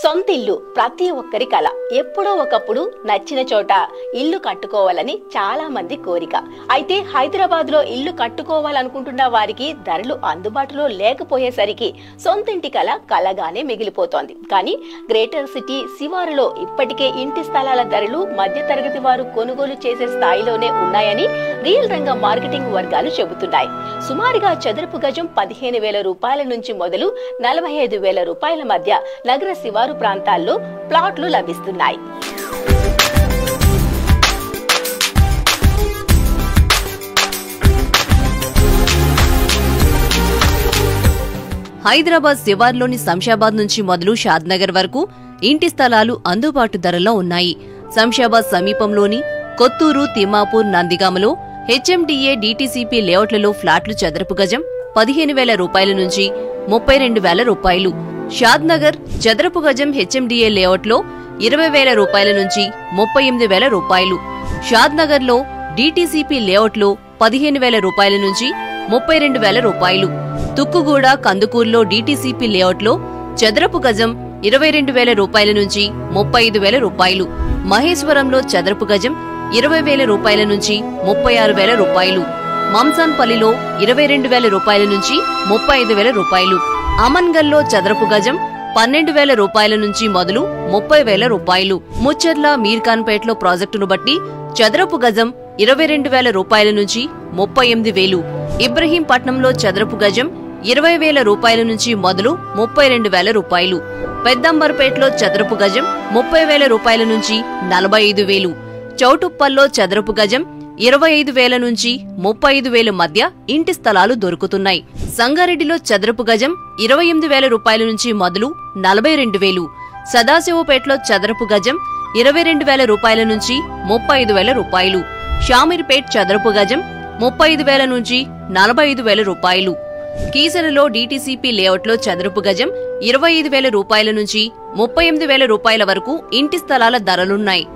సొంతిల్లు ప్రతి ఒక్కరి కల. ఎప్పుడో ఒకప్పుడు నచ్చిన చోట ఇల్లు కట్టుకోవాలని చాలా మంది కోరిక. అయితే హైదరాబాద్ లో ఇల్లు కట్టుకోవాలనుకుంటున్న వారికి ధరలు అందుబాటులో లేకపోయేసరికి సొంతింటి కల కలగానే మిగిలిపోతోంది. కానీ గ్రేటర్ సిటీ శివారులో ఇప్పటికే ఇంటి స్థలాల ధరలు మధ్యతరగతి వారు కొనుగోలు చేసే స్థాయిలోనే ఉన్నాయని రియల్ రంగ మార్కెటింగ్ వర్గాలు చెబుతున్నాయి. సుమారుగా చదరపు గజం 15,000 రూపాయల నుంచి మొదలు 45,000 రూపాయల మధ్య నగర శివారు ప్రాంతాల్లో ప్లాట్లు లభిస్తున్నాయి. హైదరాబాద్ శివార్లోని శంషాబాద్ నుంచి మొదలు షాద్నగర్ వరకు ఇంటి స్థలాలు అందుబాటు ధరలో ఉన్నాయి. శంషాబాద్ సమీపంలోని కొత్తూరు, తిమ్మాపూర్, నందిగామలో హెచ్ఎండిఏ, డీటీసీపీ లేఅవుట్లలో ఫ్లాట్లు చదరపు గజం 15,000 రూపాయల నుంచి 32,000 రూపాయలు. షాద్నగర్ చదరపు గజం హెచ్ఎండిఏ లేఅవుట్లో 20,000 రూపాయల నుంచి 38,000 రూపాయలు. షాద్నగర్లో డీటీసీపీ లేఅవుట్లో 15,000 రూపాయల నుంచి 32,000 రూపాయలు. తుక్కుగూడ, కందుకూరులో డీటీసీపీ లేఅవుట్లో చదరపు గజం 22,000 రూపాయల నుంచి 35,000 రూపాయలు. మహేశ్వరంలో చదరపు గజం 20,000 రూపాయల నుంచి 36,000 రూపాయలు. మంసాన్పల్లిలో 22,000 రూపాయల నుంచి 35,000 రూపాయలు. అమన్గల్లో చదరపు గజం 12,000 రూపాయల నుంచి మొదలు 30,000 రూపాయలు. ముచ్చర్ల, మీర్ఖాన్పేటలో ప్రాజెక్టును బట్టి చదరపు గజం 22,000 రూపాయల నుంచి 38,000. ఇబ్రహీంపట్నంలో చదరపు గజం 20,000 రూపాయల నుంచి మొదలు 32,000 రూపాయలు. పెద్దంబర్పేటలో చదరపు గజం 30,000 రూపాయల నుంచి 45,000. చౌటుప్పల్లో చదరపు గజం 25,000 నుంచి 35,000 మధ్య ఇంటి స్థలాలు దొరుకుతున్నాయి. సంగారెడ్డిలో చదరపు గజం 28,000 రూపాయల నుంచి మొదలు 42,000. సదాశివపేటలో చదరపు గజం 22,000 రూపాయల నుంచి 35,000 రూపాయలు. షామీర్పేట్ చదరపు గజం 35,000 నుంచి 45,000 రూపాయలు. కీసరలో డీటీసీపీ లేఅవుట్లో చదరపు గజం 25,000 రూపాయల నుంచి 38,000 రూపాయల వరకు ఇంటి స్థలాల ధరలున్నాయి.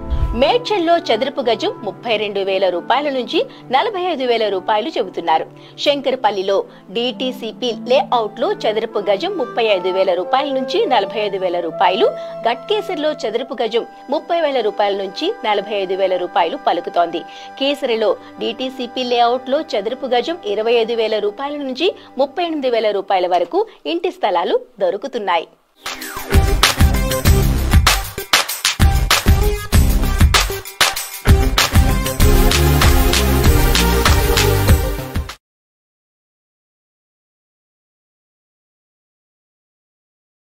మేడ్చల్లో చదరపు గజం 32,000 రూపాయల నుంచి 45,000 రూపాయలు చెబుతున్నారు. శంకర్పల్లిలో డీటీసీపీ లేఅవుట్ లో చదరపు గజం 35,000 రూపాయల నుంచి 45,000 రూపాయలు. గట్కేసర్లో చదరపు గజం 30,000 రూపాయల నుంచి 45,000 రూపాయలు పలుకుతోంది. కేసరిలో డీటీసీపీ లేఅవుట్ లో చదరపు గజం 25,000 రూపాయల నుంచి 38,000 రూపాయల వరకు ఇంటి స్థలాలు దొరుకుతున్నాయి.